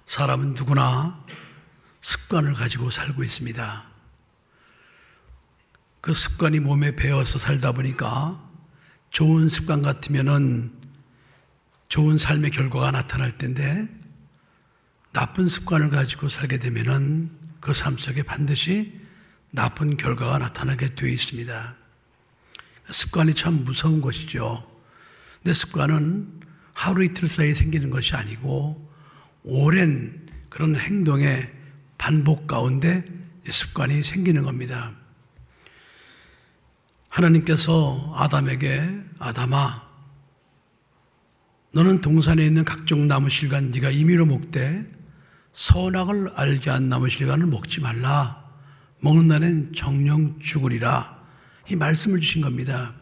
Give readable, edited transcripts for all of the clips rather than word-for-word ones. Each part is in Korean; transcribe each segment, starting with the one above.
사람은 누구나 습관을 가지고 살고 있습니다. 그 습관이 몸에 배어서 살다 보니까 좋은 습관 같으면은 좋은 삶의 결과가 나타날 텐데 나쁜 습관을 가지고 살게 되면은 그 삶 속에 반드시 나쁜 결과가 나타나게 되어 있습니다. 습관이 참 무서운 것이죠. 근데 습관은 하루 이틀 사이에 생기는 것이 아니고 오랜 그런 행동의 반복 가운데 습관이 생기는 겁니다. 하나님께서 아담에게 아담아 너는 동산에 있는 각종 나무 실간 네가 임의로 먹되 선악을 알게 한 나무 실간을 먹지 말라. 먹는 날엔 정령 죽으리라. 이 말씀을 주신 겁니다.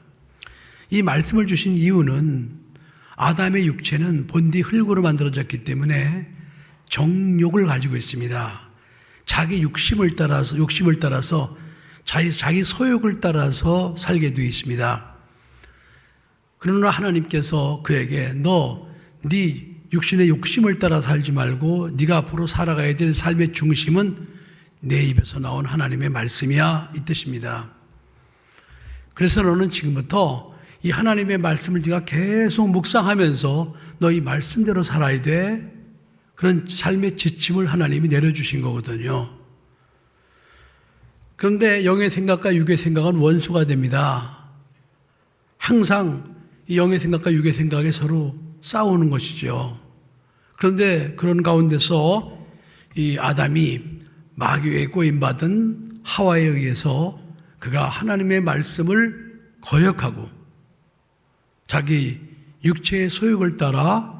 이 말씀을 주신 이유는 아담의 육체는 본디 흙으로 만들어졌기 때문에 정욕을 가지고 있습니다. 자기 욕심을 따라서 자기 소욕을 따라서 살게 되어 있습니다. 그러나 하나님께서 그에게 네 육신의 욕심을 따라 살지 말고 네가 앞으로 살아가야 될 삶의 중심은 내 입에서 나온 하나님의 말씀이야 이 뜻입니다. 그래서 너는 지금부터 이 하나님의 말씀을 네가 계속 묵상하면서 너 이 말씀대로 살아야 돼. 그런 삶의 지침을 하나님이 내려주신 거거든요. 그런데 영의 생각과 육의 생각은 원수가 됩니다. 항상 이 영의 생각과 육의 생각이 서로 싸우는 것이죠. 그런데 그런 가운데서 이 아담이 마귀에 꼬임받은 하와에 의해서 그가 하나님의 말씀을 거역하고 자기 육체의 소욕을 따라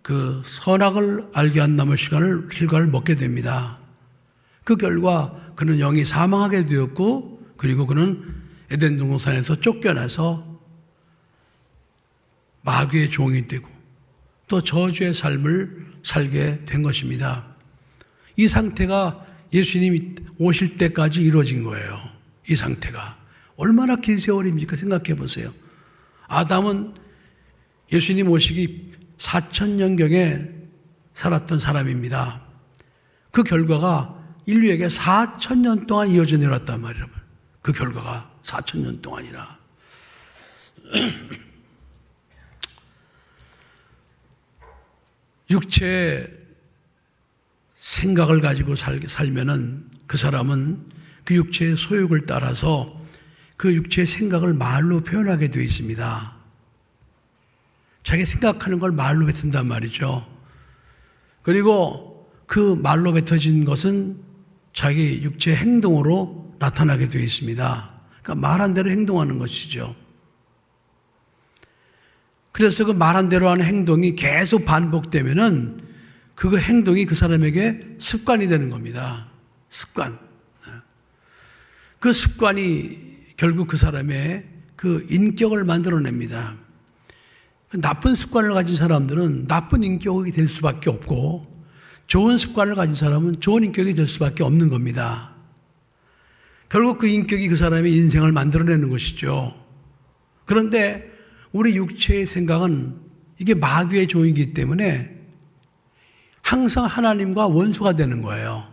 그 선악을 알게 한 나무 실과를 먹게 됩니다. 그 결과 그는 영이 사망하게 되었고 그리고 그는 에덴 동산에서 쫓겨나서 마귀의 종이 되고 또 저주의 삶을 살게 된 것입니다. 이 상태가 예수님이 오실 때까지 이루어진 거예요. 이 상태가 얼마나 긴 세월입니까? 생각해 보세요. 아담은 예수님 오시기 4,000년경에 살았던 사람입니다. 그 결과가 인류에게 4,000년 동안 이어져 내려왔단 말이에요. 그 결과가 4,000년 동안이나. 육체의 생각을 가지고 살면은 그 사람은 그 육체의 소욕을 따라서 그 육체의 생각을 말로 표현하게 되어 있습니다. 자기 생각하는 걸 말로 뱉는단 말이죠. 그리고 그 말로 뱉어진 것은 자기 육체의 행동으로 나타나게 되어 있습니다. 그러니까 말한 대로 행동하는 것이죠. 그래서 그 말한 대로 하는 행동이 계속 반복되면은 그 행동이 그 사람에게 습관이 되는 겁니다. 습관. 그 습관이 결국 그 사람의 그 인격을 만들어냅니다. 나쁜 습관을 가진 사람들은 나쁜 인격이 될 수밖에 없고 좋은 습관을 가진 사람은 좋은 인격이 될 수밖에 없는 겁니다. 결국 그 인격이 그 사람의 인생을 만들어내는 것이죠. 그런데 우리 육체의 생각은 이게 마귀의 종이기 때문에 항상 하나님과 원수가 되는 거예요.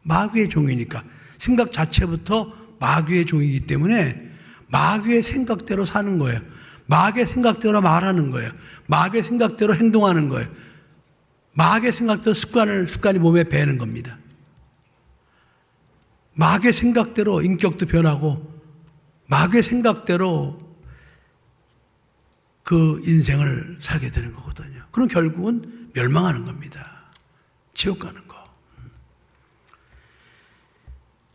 마귀의 종이니까. 생각 자체부터 마귀의 종이기 때문에 마귀의 생각대로 사는 거예요. 마귀의 생각대로 말하는 거예요. 마귀의 생각대로 행동하는 거예요. 마귀의 생각대로 습관이 몸에 배는 겁니다. 마귀의 생각대로 인격도 변하고 마귀의 생각대로 그 인생을 살게 되는 거거든요. 그럼 결국은 멸망하는 겁니다. 지옥 가는 거.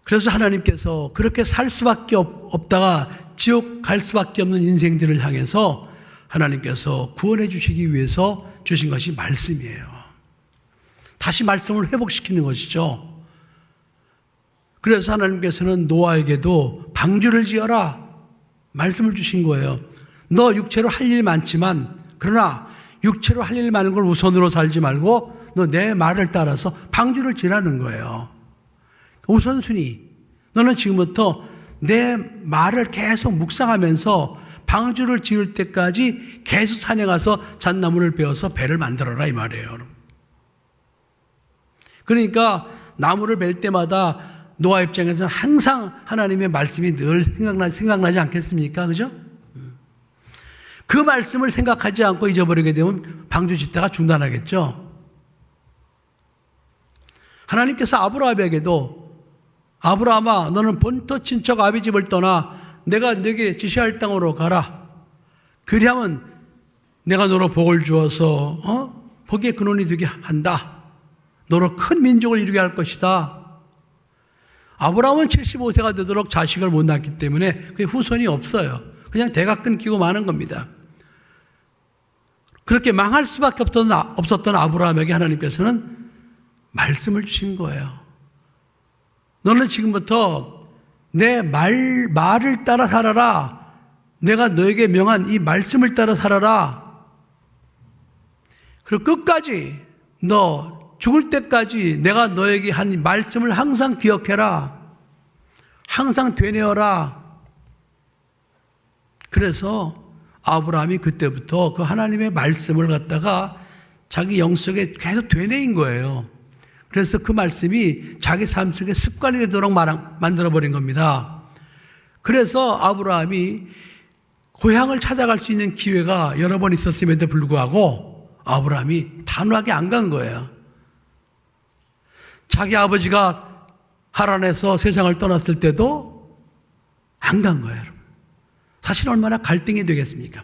그래서 하나님께서 그렇게 살 수밖에 없다가 지옥 갈 수밖에 없는 인생들을 향해서 하나님께서 구원해 주시기 위해서 주신 것이 말씀이에요. 다시 말씀을 회복시키는 것이죠. 그래서 하나님께서는 노아에게도 방주를 지어라 말씀을 주신 거예요. 너 육체로 할 일 많지만 그러나 육체로 할 일 많은 걸 우선으로 살지 말고 너 내 말을 따라서 방주를 지라는 거예요. 우선순위. 너는 지금부터 내 말을 계속 묵상하면서 방주를 지을 때까지 계속 산에 가서 잣나무를 베어서 배를 만들어라 이 말이에요. 그러니까 나무를 벨 때마다 노아 입장에서는 항상 하나님의 말씀이 늘 생각나지 않겠습니까? 그죠? 그 말씀을 생각하지 않고 잊어버리게 되면 방주 짓다가 중단하겠죠. 하나님께서 아브라함에게도 아브라함아 너는 본토 친척 아비 집을 떠나 내가 네게 지시할 땅으로 가라. 그리하면 내가 너로 복을 주어서 복의 근원이 되게 한다. 너로 큰 민족을 이루게 할 것이다. 아브라함은 75세가 되도록 자식을 못 낳기 때문에 그게 후손이 없어요. 그냥 대가 끊기고 마는 겁니다. 그렇게 망할 수밖에 없었던 아브라함에게 하나님께서는 말씀을 주신 거예요. 너는 지금부터 내 말을 따라 살아라. 내가 너에게 명한 이 말씀을 따라 살아라. 그리고 끝까지 너 죽을 때까지 내가 너에게 한 말씀을 항상 기억해라. 항상 되뇌어라. 그래서 아브라함이 그때부터 그 하나님의 말씀을 갖다가 자기 영 속에 계속 되뇌인 거예요. 그래서 그 말씀이 자기 삶 속에 습관이 되도록 만들어버린 겁니다. 그래서 아브라함이 고향을 찾아갈 수 있는 기회가 여러 번 있었음에도 불구하고 아브라함이 단호하게 안 간 거예요. 자기 아버지가 하란에서 세상을 떠났을 때도 안 간 거예요. 여러분. 사실 얼마나 갈등이 되겠습니까?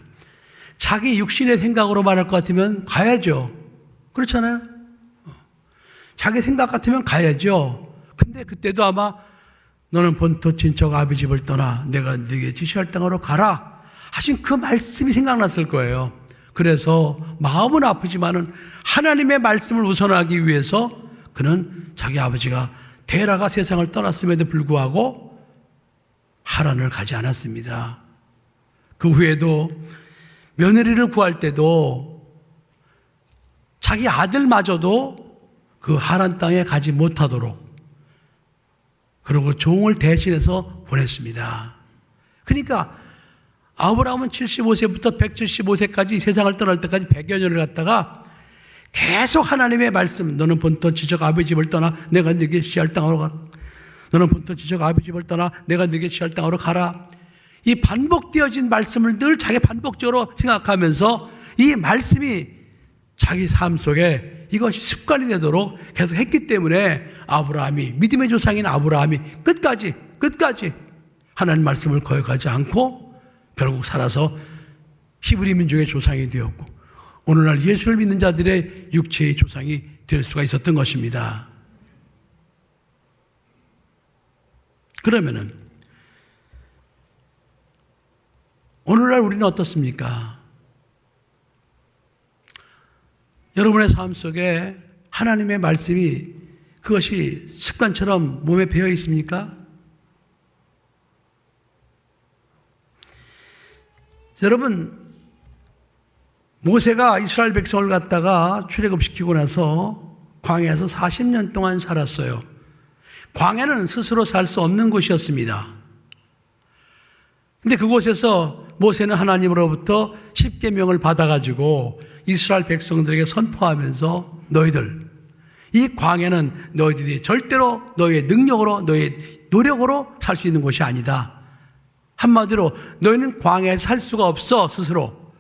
자기 육신의 생각으로 말할 것 같으면 가야죠. 그렇잖아요? 자기 생각 같으면 가야죠. 근데 그때도 아마 너는 본토 친척 아비 집을 떠나 내가 네게 지시할 땅으로 가라 하신 그 말씀이 생각났을 거예요. 그래서 마음은 아프지만은 하나님의 말씀을 우선하기 위해서 그는 자기 아버지가 데라가 세상을 떠났음에도 불구하고 하란을 가지 않았습니다. 그 후에도 며느리를 구할 때도 자기 아들마저도 그 하란 땅에 가지 못하도록 그리고 종을 대신해서 보냈습니다. 그러니까 아브라함은 75세부터 175세까지 세상을 떠날 때까지 100여 년을 갔다가 계속 하나님의 말씀, 너는 본토 친척 아비 집을 떠나 내가 네게 지시할 땅으로 가라. 너는 본토 친척 아비 집을 떠나 내가 네게 지시할 땅으로 가라. 이 반복되어진 말씀을 늘 자기 반복적으로 생각하면서 이 말씀이 자기 삶 속에 이것이 습관이 되도록 계속 했기 때문에 아브라함이, 믿음의 조상인 아브라함이 끝까지 하나님 말씀을 거역하지 않고 결국 살아서 히브리 민족의 조상이 되었고 오늘날 예수를 믿는 자들의 육체의 조상이 될 수가 있었던 것입니다. 그러면은 오늘날 우리는 어떻습니까? 여러분의 삶 속에 하나님의 말씀이 그것이 습관처럼 몸에 배어 있습니까? 여러분, 모세가 이스라엘 백성을 갖다가 출애굽시키고 나서 광야에서 40년 동안 살았어요. 광야는 스스로 살 수 없는 곳이었습니다. 근데 그곳에서 모세는 하나님으로부터 십계명을 받아가지고 이스라엘 백성들에게 선포하면서 너희들, 이 광야는 너희들이 절대로 너희의 능력으로, 너희의 노력으로 살 수 있는 곳이 아니다. 한마디로 너희는 광야에 살 수가 없어 스스로.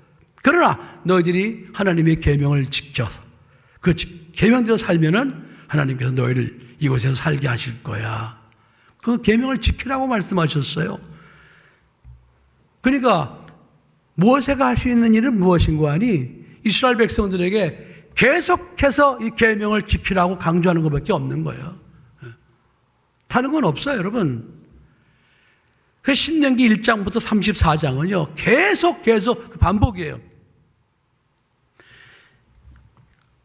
그러나 너희들이 하나님의 계명을 지켜서 그 계명대로 살면은 하나님께서 너희를 이곳에서 살게 하실 거야. 그 계명을 지키라고 말씀하셨어요. 그러니까 모세가 할 수 있는 일은 무엇인가 하니 이스라엘 백성들에게 계속해서 이 계명을 지키라고 강조하는 것밖에 없는 거예요. 다른 건 없어요, 여러분. 그 신명기 1장부터 34장은요, 계속 반복이에요.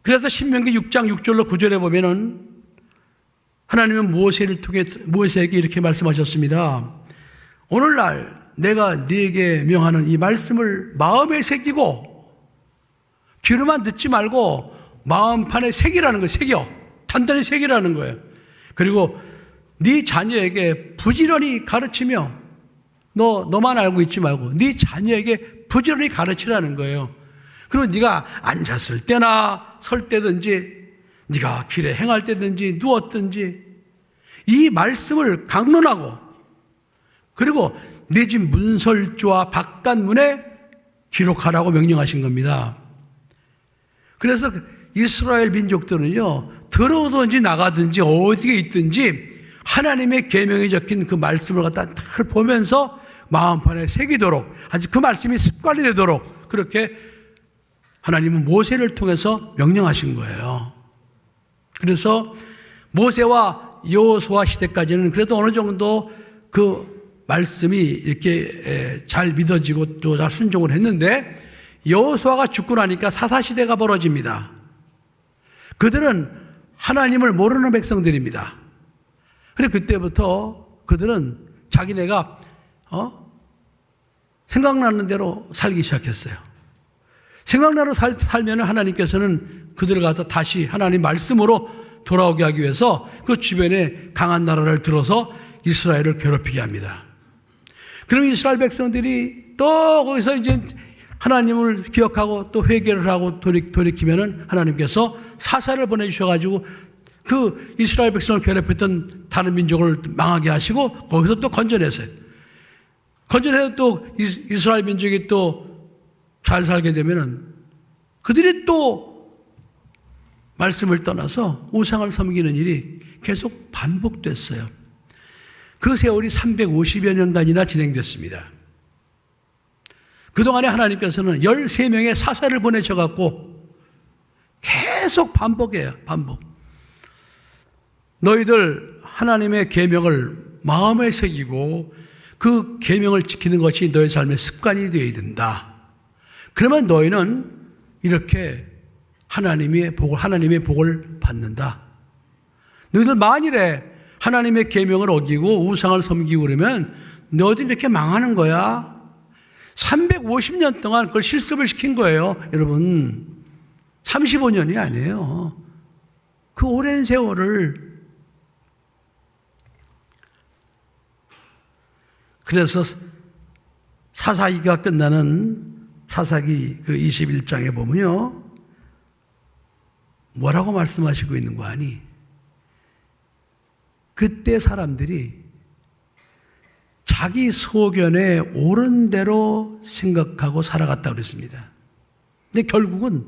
그래서 신명기 6장 6절로 9절에 보면은 하나님은 모세를 통해 모세에게 이렇게 말씀하셨습니다. 오늘날 내가 네게 명하는 이 말씀을 마음에 새기고 귀로만 듣지 말고 마음판에 새기라는 거예요. 단단히 새기라는 거예요. 그리고 네 자녀에게 부지런히 가르치며 너만 알고 있지 말고 네 자녀에게 부지런히 가르치라는 거예요. 그리고 네가 앉았을 때나 설 때든지 네가 길에 행할 때든지 누웠든지 이 말씀을 강론하고 그리고 네 집 문설주와 바깥문에 기록하라고 명령하신 겁니다. 그래서 이스라엘 민족들은요, 들어오든지 나가든지 어디에 있든지 하나님의 계명이 적힌 그 말씀을 갖다 늘 보면서 마음판에 새기도록, 아주 그 말씀이 습관이 되도록 그렇게 하나님은 모세를 통해서 명령하신 거예요. 그래서 모세와 여호수아 시대까지는 그래도 어느 정도 그 말씀이 이렇게 잘 믿어지고 또 잘 순종을 했는데 여호수아가 죽고 나니까 사사시대가 벌어집니다. 그들은 하나님을 모르는 백성들입니다. 그래서 그때부터 그들은 자기네가 생각나는 대로 살기 시작했어요. 생각나는 살면 하나님께서는 그들을 갖다 다시 하나님 말씀으로 돌아오게 하기 위해서 그 주변에 강한 나라를 들어서 이스라엘을 괴롭히게 합니다. 그럼 이스라엘 백성들이 또 거기서 이제 하나님을 기억하고 또 회개를 하고 돌이키면은 하나님께서 사사를 보내주셔가지고 그 이스라엘 백성을 괴롭혔던 다른 민족을 망하게 하시고 거기서 또 건져내세요. 건져내서 또 이스라엘 민족이 또 잘 살게 되면은 그들이 또 말씀을 떠나서 우상을 섬기는 일이 계속 반복됐어요. 그 세월이 350여 년간이나 진행됐습니다. 그동안에 하나님께서는 13명의 사사를 보내셔갖고 계속 반복해요. 반복. 너희들 하나님의 계명을 마음에 새기고 그 계명을 지키는 것이 너희 삶의 습관이 되어야 된다. 그러면 너희는 이렇게 하나님의 복을 받는다. 너희들 만일에 하나님의 계명을 어기고 우상을 섬기고 그러면 너희들 이렇게 망하는 거야. 350년 동안 그걸 실습을 시킨 거예요. 여러분 35년이 아니에요. 그 오랜 세월을. 그래서 사사기가 끝나는 사사기 그 21장에 보면요, 뭐라고 말씀하시고 있는 거 아니? 그때 사람들이 자기 소견에 옳은 대로 생각하고 살아갔다고 그랬습니다. 근데 결국은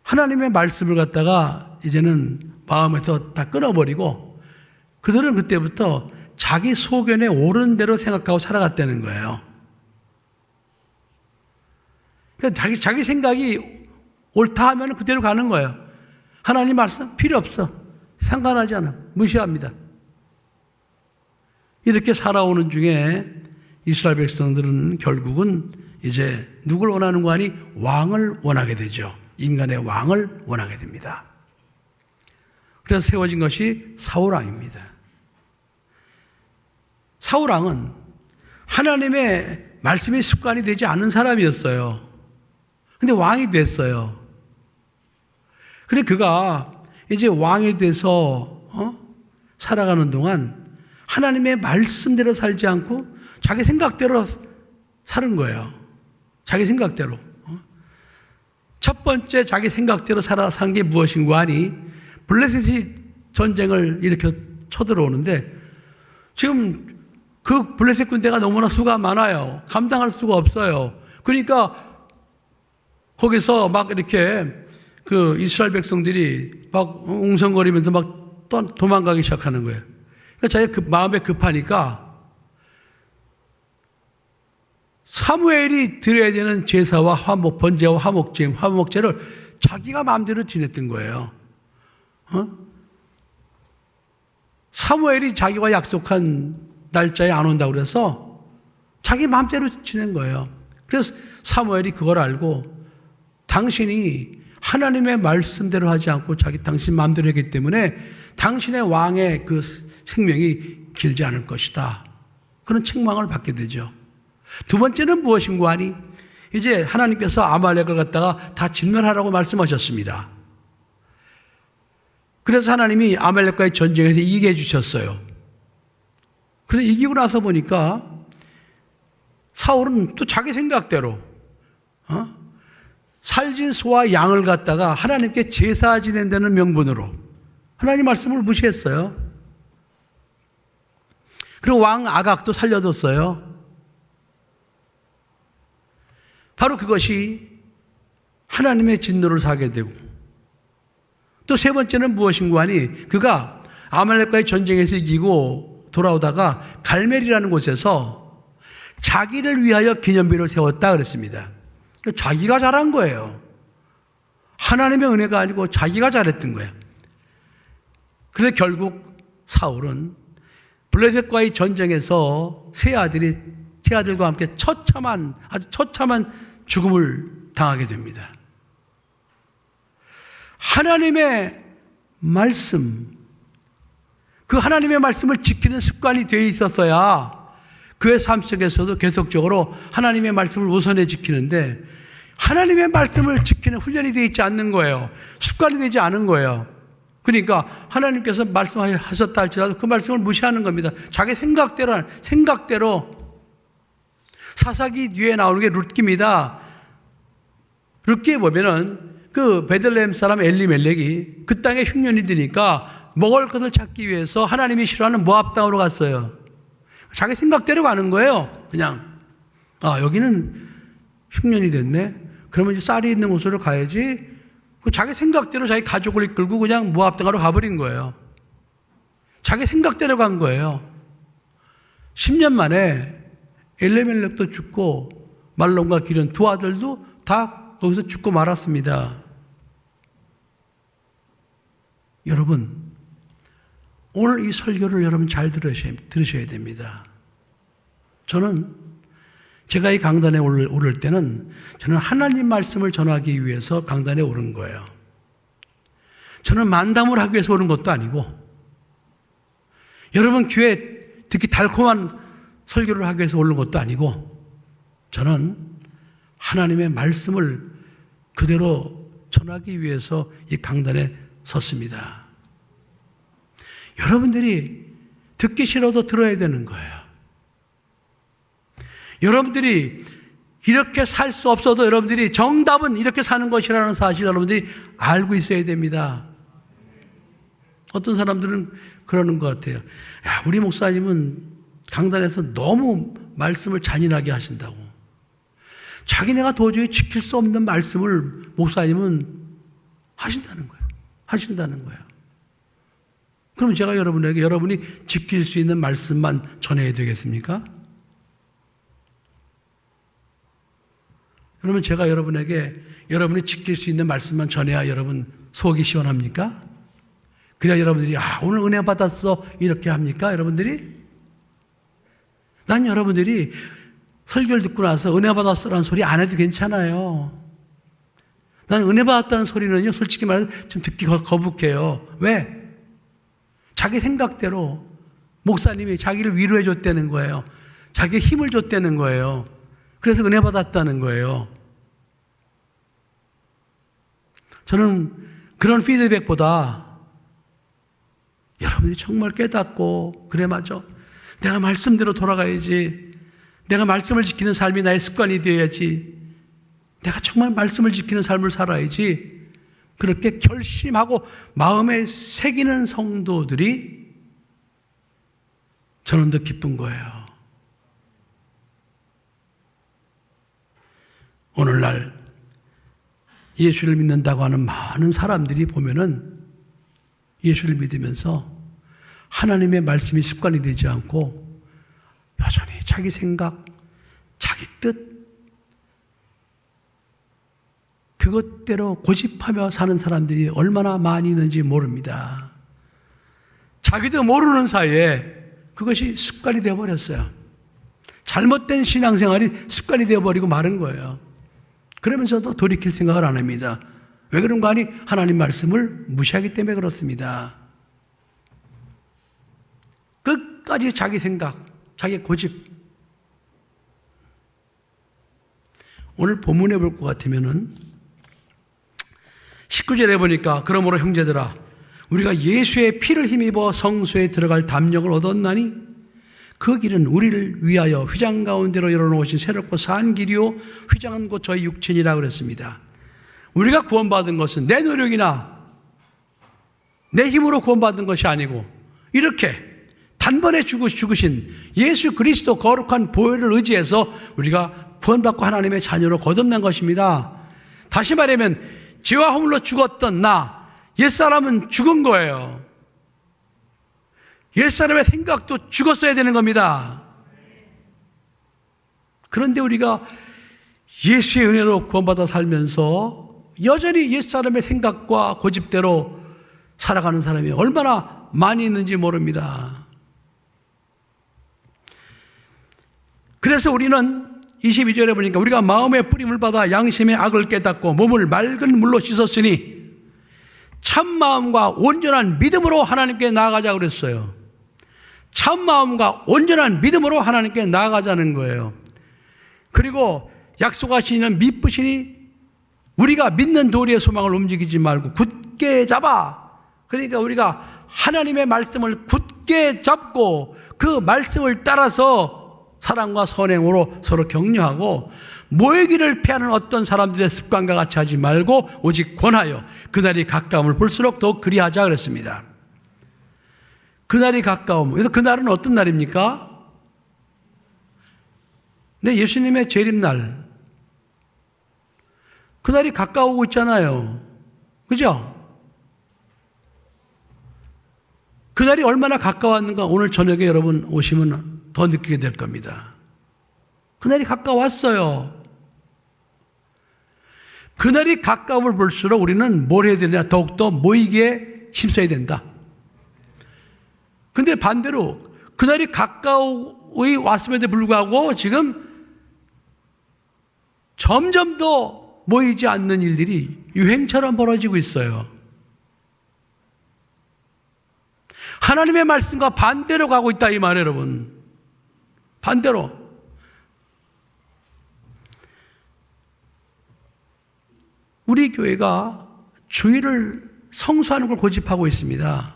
하나님의 말씀을 갖다가 이제는 마음에서 다 끊어버리고 그들은 그때부터 자기 소견에 옳은 대로 생각하고 살아갔다는 거예요. 그러니까 자기 생각이 옳다 하면 그대로 가는 거예요. 하나님 말씀 필요 없어. 상관하지 않아. 무시합니다. 이렇게 살아오는 중에 이스라엘 백성들은 결국은 이제 누굴 원하는 거 아니? 왕을 원하게 되죠. 인간의 왕을 원하게 됩니다. 그래서 세워진 것이 사울왕입니다. 사울왕은 하나님의 말씀이 습관이 되지 않은 사람이었어요. 근데 왕이 됐어요. 그래 그가 이제 왕이 돼서 살아가는 동안 하나님의 말씀대로 살지 않고 자기 생각대로 사는 거예요. 자기 생각대로. 첫 번째 자기 생각대로 산 게 무엇인가 하니 블레셋이 전쟁을 이렇게 쳐들어오는데 지금 그 블레셋 군대가 너무나 수가 많아요. 감당할 수가 없어요. 그러니까 거기서 막 이렇게 그 이스라엘 백성들이 막 웅성거리면서 막 도망가기 시작하는 거예요. 그러니까 자기가 마음에 급하니까 사무엘이 드려야 되는 제사와 번제와 화목제를 자기가 마음대로 지냈던 거예요. 사무엘이 자기와 약속한 날짜에 안 온다고 그래서 자기 마음대로 지낸 거예요. 그래서 사무엘이 그걸 알고 당신이 하나님의 말씀대로 하지 않고 당신 마음대로 했기 때문에 당신의 왕의 그 생명이 길지 않을 것이다. 그런 책망을 받게 되죠. 두 번째는 무엇인가 하니 이제 하나님께서 아말렉을 갖다가 다 진멸하라고 말씀하셨습니다. 그래서 하나님이 아말렉과의 전쟁에서 이기게 해주셨어요. 그런데 이기고 나서 보니까 사울은 또 자기 생각대로 살진 소와 양을 갖다가 하나님께 제사 지낸다는 명분으로 하나님 말씀을 무시했어요. 그리고 왕 아각도 살려뒀어요. 바로 그것이 하나님의 진노를 사게 되고, 또 세 번째는 무엇인고 하니 그가 아말렉과의 전쟁에서 이기고 돌아오다가 갈멜이라는 곳에서 자기를 위하여 기념비를 세웠다 그랬습니다. 자기가 잘한 거예요. 하나님의 은혜가 아니고 자기가 잘했던 거예요. 그래서 결국 사울은 블레셋과의 전쟁에서 세 아들과 함께 아주 처참한 죽음을 당하게 됩니다. 하나님의 말씀, 그 하나님의 말씀을 지키는 습관이 되어 있었어야 그의 삶 속에서도 계속적으로 하나님의 말씀을 우선해 지키는데, 하나님의 말씀을 지키는 훈련이 되어 있지 않는 거예요. 습관이 되지 않은 거예요. 그러니까 하나님께서 말씀하셨다 할지라도 그 말씀을 무시하는 겁니다. 자기 생각대로. 사사기 뒤에 나오는 게 룻기입니다. 룻기에 보면은 그 베들레헴 사람 엘리멜렉이 그 땅에 흉년이 드니까 먹을 것을 찾기 위해서 하나님이 싫어하는 모압 땅으로 갔어요. 자기 생각대로 가는 거예요. 그냥 여기는 흉년이 됐네. 그러면 이제 쌀이 있는 곳으로 가야지. 자기 생각대로 자기 가족을 이끌고 그냥 모압 땅으로 가버린 거예요. 자기 생각대로 간 거예요. 10년 만에 엘리멜렉도 죽고 말론과 기른 두 아들도 다 거기서 죽고 말았습니다. 여러분, 오늘 이 설교를 여러분 잘 들으셔야 됩니다. 제가 이 강단에 오를 때는 저는 하나님 말씀을 전하기 위해서 강단에 오른 거예요. 저는 만담을 하기 위해서 오른 것도 아니고, 여러분 귀에 듣기 달콤한 설교를 하기 위해서 오른 것도 아니고, 저는 하나님의 말씀을 그대로 전하기 위해서 이 강단에 섰습니다. 여러분들이 듣기 싫어도 들어야 되는 거예요. 여러분들이 이렇게 살 수 없어도 여러분들이 정답은 이렇게 사는 것이라는 사실 여러분들이 알고 있어야 됩니다. 어떤 사람들은 그러는 것 같아요. 우리 목사님은 강단에서 너무 말씀을 잔인하게 하신다고. 자기네가 도저히 지킬 수 없는 말씀을 목사님은 하신다는 거예요. 그럼 제가 여러분에게 여러분이 지킬 수 있는 말씀만 전해야 되겠습니까? 그러면 제가 여러분에게 여러분이 지킬 수 있는 말씀만 전해야 여러분 속이 시원합니까? 그래야 여러분들이 오늘 은혜 받았어 이렇게 합니까? 여러분들이? 난 여러분들이 설교를 듣고 나서 은혜 받았어라는 소리 안 해도 괜찮아요. 난 은혜 받았다는 소리는요, 솔직히 말해서 좀 듣기 거북해요. 왜? 자기 생각대로 목사님이 자기를 위로해 줬다는 거예요. 자기의 힘을 줬다는 거예요. 그래서 은혜 받았다는 거예요. 저는 그런 피드백보다 여러분이 정말 깨닫고, 그래 맞아, 내가 말씀대로 돌아가야지, 내가 말씀을 지키는 삶이 나의 습관이 되어야지, 내가 정말 말씀을 지키는 삶을 살아야지, 그렇게 결심하고 마음에 새기는 성도들이 저는 더 기쁜 거예요. 오늘날 예수를 믿는다고 하는 많은 사람들이 보면은 예수를 믿으면서 하나님의 말씀이 습관이 되지 않고 여전히 자기 생각, 자기 뜻, 그것대로 고집하며 사는 사람들이 얼마나 많이 있는지 모릅니다. 자기도 모르는 사이에 그것이 습관이 되어버렸어요. 잘못된 신앙생활이 습관이 되어버리고 마른 거예요. 그러면서도 돌이킬 생각을 안 합니다. 왜 그런가 하니 하나님 말씀을 무시하기 때문에 그렇습니다. 끝까지 자기 생각, 자기 고집. 오늘 본문에 볼 것 같으면은 19절에 보니까 그러므로 형제들아 우리가 예수의 피를 힘입어 성소에 들어갈 담력을 얻었나니 그 길은 우리를 위하여 휘장 가운데로 열어놓으신 새롭고 산 길이요 휘장은 곧 저희 육체니라 그랬습니다. 우리가 구원받은 것은 내 노력이나 내 힘으로 구원받은 것이 아니고 이렇게 단번에 죽으신 예수 그리스도 거룩한 보혈을 의지해서 우리가 구원받고 하나님의 자녀로 거듭난 것입니다. 다시 말하면 죄와 허물로 죽었던 나, 옛사람은 죽은 거예요. 옛사람의 생각도 죽었어야 되는 겁니다. 그런데 우리가 예수의 은혜로 구원받아 살면서 여전히 옛사람의 생각과 고집대로 살아가는 사람이 얼마나 많이 있는지 모릅니다. 그래서 우리는 22절에 보니까 우리가 마음의 뿌림을 받아 양심의 악을 깨닫고 몸을 맑은 물로 씻었으니 참마음과 온전한 믿음으로 하나님께 나아가자 그랬어요. 참마음과 온전한 믿음으로 하나님께 나아가자는 거예요. 그리고 약속하시는 믿으시니 우리가 믿는 도리의 소망을 움직이지 말고 굳게 잡아. 그러니까 우리가 하나님의 말씀을 굳게 잡고 그 말씀을 따라서 사랑과 선행으로 서로 격려하고 모이기를 피하는 어떤 사람들의 습관과 같이 하지 말고 오직 권하여 그날이 가까움을 볼수록 더욱 그리하자 그랬습니다. 그날이 가까움. 그래서 그날은 어떤 날입니까? 네, 예수님의 재림날. 그날이 가까우고 있잖아요. 그죠? 그날이 얼마나 가까웠는가 오늘 저녁에 여러분 오시면 더 느끼게 될 겁니다. 그날이 가까웠어요. 그날이 가까움을 볼수록 우리는 뭘 해야 되냐? 더욱더 모이기에 힘써야 된다. 근데 반대로 그날이 가까이 왔음에도 불구하고 지금 점점 더 모이지 않는 일들이 유행처럼 벌어지고 있어요. 하나님의 말씀과 반대로 가고 있다 이 말이에요, 여러분. 반대로. 우리 교회가 주일을 성수하는 걸 고집하고 있습니다.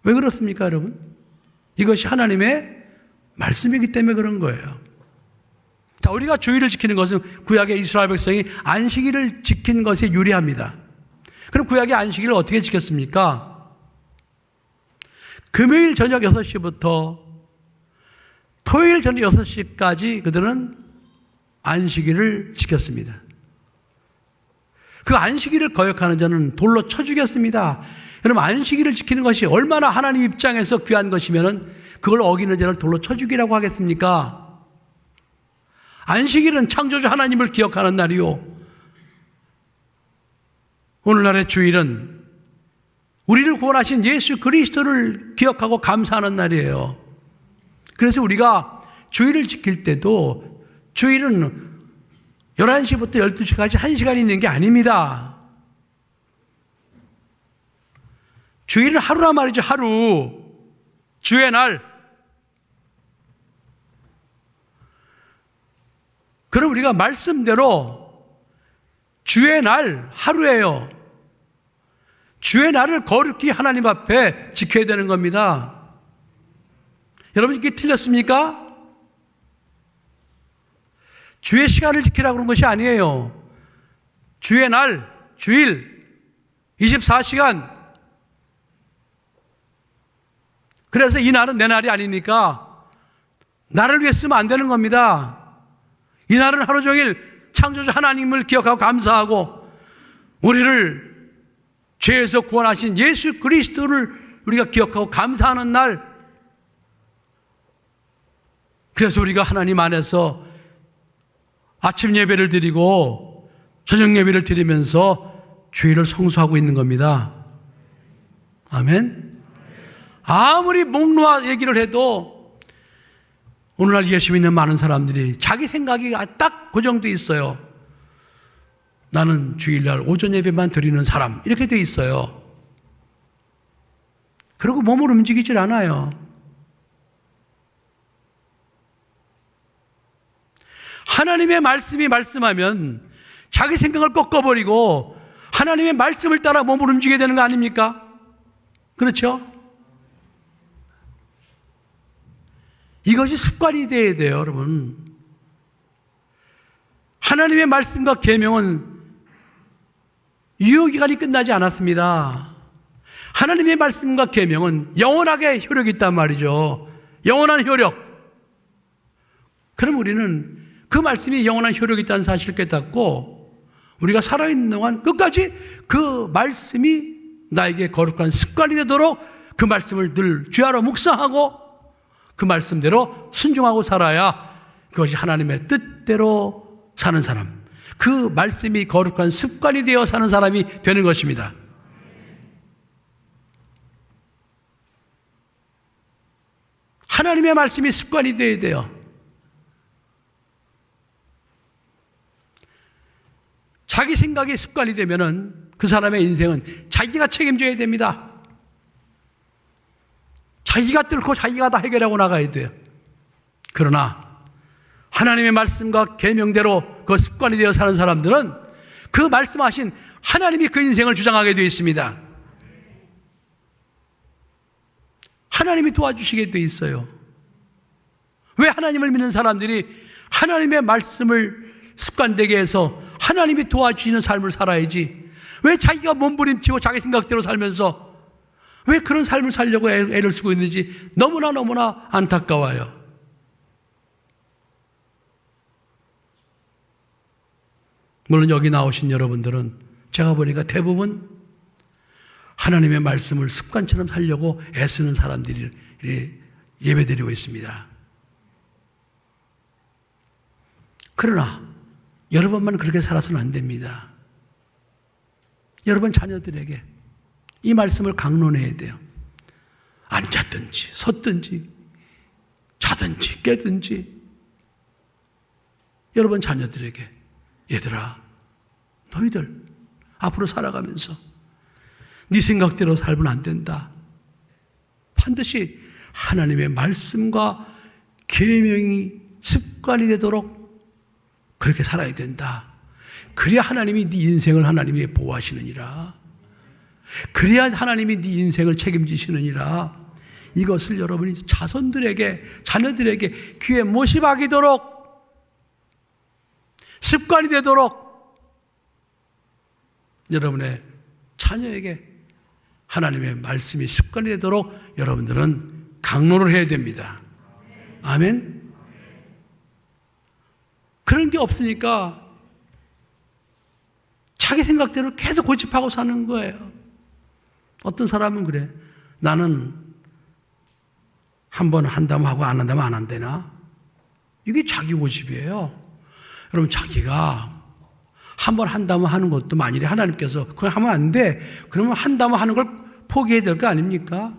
왜 그렇습니까, 여러분? 이것이 하나님의 말씀이기 때문에 그런 거예요. 자, 우리가 주일을 지키는 것은 구약의 이스라엘 백성이 안식일을 지킨 것에 유리합니다. 그럼 구약의 안식일을 어떻게 지켰습니까? 금요일 저녁 6시부터 토요일 저녁 6시까지 그들은 안식일을 지켰습니다. 그 안식일을 거역하는 자는 돌로 쳐 죽였습니다. 여러분, 안식일을 지키는 것이 얼마나 하나님 입장에서 귀한 것이면 그걸 어기는 자를 돌로 쳐 죽이라고 하겠습니까? 안식일은 창조주 하나님을 기억하는 날이요. 오늘날의 주일은 우리를 구원하신 예수 그리스도를 기억하고 감사하는 날이에요. 그래서 우리가 주일을 지킬 때도 주일은 11시부터 12시까지 1시간 있는 게 아닙니다. 주일은 하루란 말이죠. 하루. 주의 날. 그럼 우리가 말씀대로 주의 날 하루예요. 주의 날을 거룩히 하나님 앞에 지켜야 되는 겁니다. 여러분, 이게 틀렸습니까? 주의 시간을 지키라고 그런 것이 아니에요. 주의 날, 주일, 24시간. 그래서 이 날은 내 날이 아니니까 나를 위해 쓰면 안 되는 겁니다. 이 날은 하루 종일 창조주 하나님을 기억하고 감사하고 우리를 죄에서 구원하신 예수 그리스도를 우리가 기억하고 감사하는 날. 그래서 우리가 하나님 안에서 아침 예배를 드리고 저녁 예배를 드리면서 주일을 성수하고 있는 겁니다. 아멘. 아무리 목놓아 얘기를 해도 오늘날 예수 믿는 많은 사람들이 자기 생각이 딱 고정되어 있어요. 나는 주일날 오전 예배만 드리는 사람, 이렇게 돼 있어요. 그리고 몸을 움직이질 않아요. 하나님의 말씀이 말씀하면 자기 생각을 꺾어버리고 하나님의 말씀을 따라 몸을 움직여야 되는 거 아닙니까? 그렇죠? 이것이 습관이 되어야 돼요, 여러분. 하나님의 말씀과 계명은 유효기간이 끝나지 않았습니다. 하나님의 말씀과 계명은 영원하게 효력이 있단 말이죠. 영원한 효력. 그럼 우리는 그 말씀이 영원한 효력이 있다는 사실을 깨닫고 우리가 살아있는 동안 끝까지 그 말씀이 나에게 거룩한 습관이 되도록 그 말씀을 늘 주야로 묵상하고 그 말씀대로 순종하고 살아야 그것이 하나님의 뜻대로 사는 사람, 그 말씀이 거룩한 습관이 되어 사는 사람이 되는 것입니다. 하나님의 말씀이 습관이 되어야 돼요. 자기 생각이 습관이 되면은 그 사람의 인생은 자기가 책임져야 됩니다. 자기가 뚫고 자기가 다 해결하고 나가야 돼요. 그러나 하나님의 말씀과 계명대로 그 습관이 되어 사는 사람들은 그 말씀하신 하나님이 그 인생을 주장하게 되어 있습니다. 하나님이 도와주시게 되어 있어요. 왜 하나님을 믿는 사람들이 하나님의 말씀을 습관되게 해서 하나님이 도와주시는 삶을 살아야지, 왜 자기가 몸부림치고 자기 생각대로 살면서 왜 그런 삶을 살려고 애를 쓰고 있는지 너무나 안타까워요. 물론 여기 나오신 여러분들은 제가 보니까 대부분 하나님의 말씀을 습관처럼 살려고 애쓰는 사람들이 예배드리고 있습니다. 그러나 여러분만 그렇게 살아서는 안 됩니다. 여러분 자녀들에게 이 말씀을 강론해야 돼요. 앉았든지 섰든지 자든지 깨든지 여러분 자녀들에게, 얘들아, 너희들 앞으로 살아가면서 네 생각대로 살면 안 된다. 반드시 하나님의 말씀과 계명이 습관이 되도록 그렇게 살아야 된다. 그래야 하나님이 네 인생을 하나님이 보호하시느니라. 그래야 하나님이 네 인생을 책임지시느니라. 이것을 여러분이 자손들에게, 자녀들에게 귀에 못이 박이도록, 습관이 되도록 여러분의 자녀에게 하나님의 말씀이 습관이 되도록 여러분들은 강론을 해야 됩니다. 아멘. 그런 게 없으니까 자기 생각대로 계속 고집하고 사는 거예요. 어떤 사람은 그래. 나는 한 번 한다면 하고 안 한다면 안 한다나? 이게 자기 고집이에요. 여러분, 자기가 한 번 한다면 하는 것도 만일에 하나님께서 그걸 하면 안 돼. 그러면 한다면 하는 걸 포기해야 될 거 아닙니까?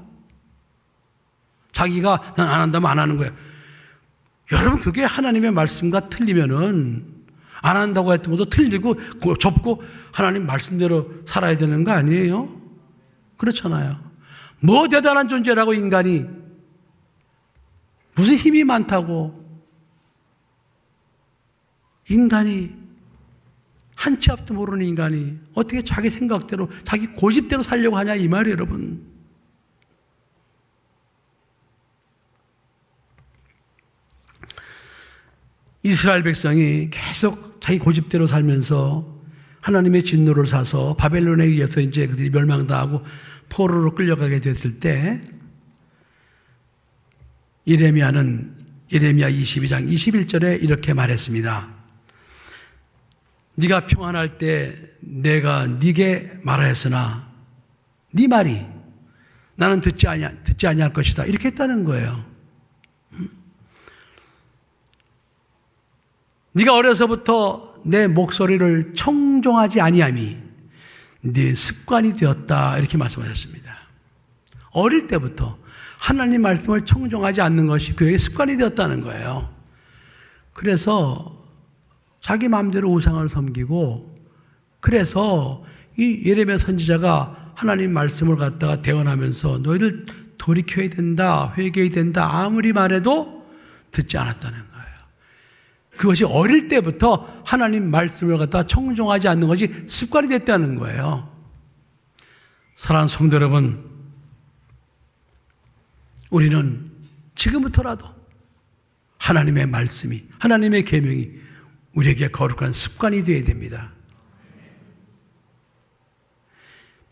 자기가 난 안 한다면 안 하는 거예요. 여러분, 그게 하나님의 말씀과 틀리면은 안 한다고 했던 것도 틀리고 접고 하나님 말씀대로 살아야 되는 거 아니에요? 그렇잖아요. 뭐 대단한 존재라고 인간이, 무슨 힘이 많다고 인간이, 한 치 앞도 모르는 인간이 어떻게 자기 생각대로 자기 고집대로 살려고 하냐 이 말이에요. 여러분, 이스라엘 백성이 계속 자기 고집대로 살면서 하나님의 진노를 사서 바벨론에 의해서 이제 그들이 멸망당하고 포로로 끌려가게 됐을 때 예레미야는 예레미야 22장 21절에 이렇게 말했습니다. 네가 평안할 때 내가 네게 말하였으나 네 말이 나는 듣지 아니할 것이다. 이렇게 했다는 거예요. 네가 어려서부터 내 목소리를 청종하지 아니함이 네 습관이 되었다. 이렇게 말씀하셨습니다. 어릴 때부터 하나님 말씀을 청종하지 않는 것이 그에게 습관이 되었다는 거예요. 그래서 자기 마음대로 우상을 섬기고, 그래서 이 예레미야 선지자가 하나님 말씀을 갖다가 대언하면서 너희들 돌이켜야 된다, 회개해야 된다 아무리 말해도 듣지 않았다는 거예요. 그것이 어릴 때부터 하나님 말씀을 갖다가 청종하지 않는 것이 습관이 됐다는 거예요. 사랑하는 성도 여러분, 우리는 지금부터라도 하나님의 말씀이, 하나님의 계명이 우리에게 거룩한 습관이 되어야 됩니다.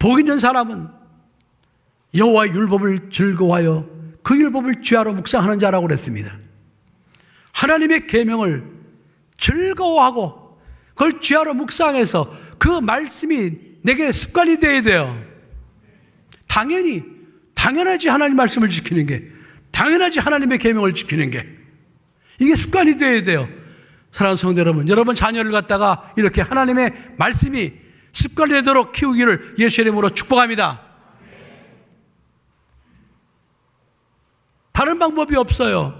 복 있는 사람은 여호와의 율법을 즐거워하여 그 율법을 주야로 묵상하는 자라고 그랬습니다. 하나님의 계명을 즐거워하고 그걸 주야로 묵상해서 그 말씀이 내게 습관이 되어야 돼요. 당연하지 하나님 말씀을 지키는 게, 당연하지 하나님의 계명을 지키는 게, 이게 습관이 되어야 돼요. 사랑하는 성도 여러분, 여러분 자녀를 갖다가 이렇게 하나님의 말씀이 습관이 되도록 키우기를 예수의 이름으로 축복합니다. 다른 방법이 없어요.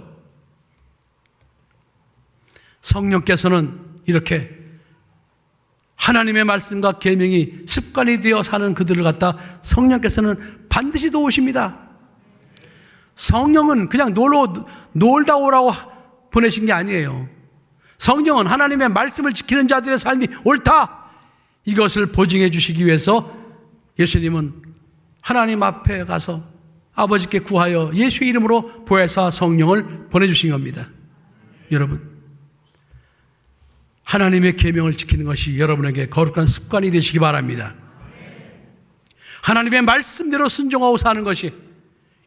성령께서는 이렇게 하나님의 말씀과 계명이 습관이 되어 사는 그들을 갖다 성령께서는 반드시 도우십니다. 성령은 그냥 놀다 오라고 보내신 게 아니에요. 성령은 하나님의 말씀을 지키는 자들의 삶이 옳다, 이것을 보증해 주시기 위해서 예수님은 하나님 앞에 가서 아버지께 구하여 예수의 이름으로 보혜사 성령을 보내주신 겁니다. 여러분, 하나님의 계명을 지키는 것이 여러분에게 거룩한 습관이 되시기 바랍니다. 하나님의 말씀대로 순종하고 사는 것이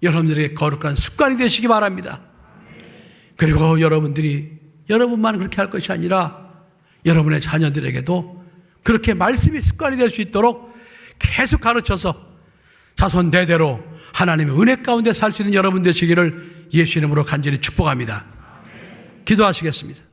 여러분들에게 거룩한 습관이 되시기 바랍니다. 그리고 여러분만 그렇게 할 것이 아니라 여러분의 자녀들에게도 그렇게 말씀이 습관이 될 수 있도록 계속 가르쳐서 자손 대대로 하나님의 은혜 가운데 살 수 있는 여러분 되시기를 예수 이름으로 간절히 축복합니다. 기도하시겠습니다.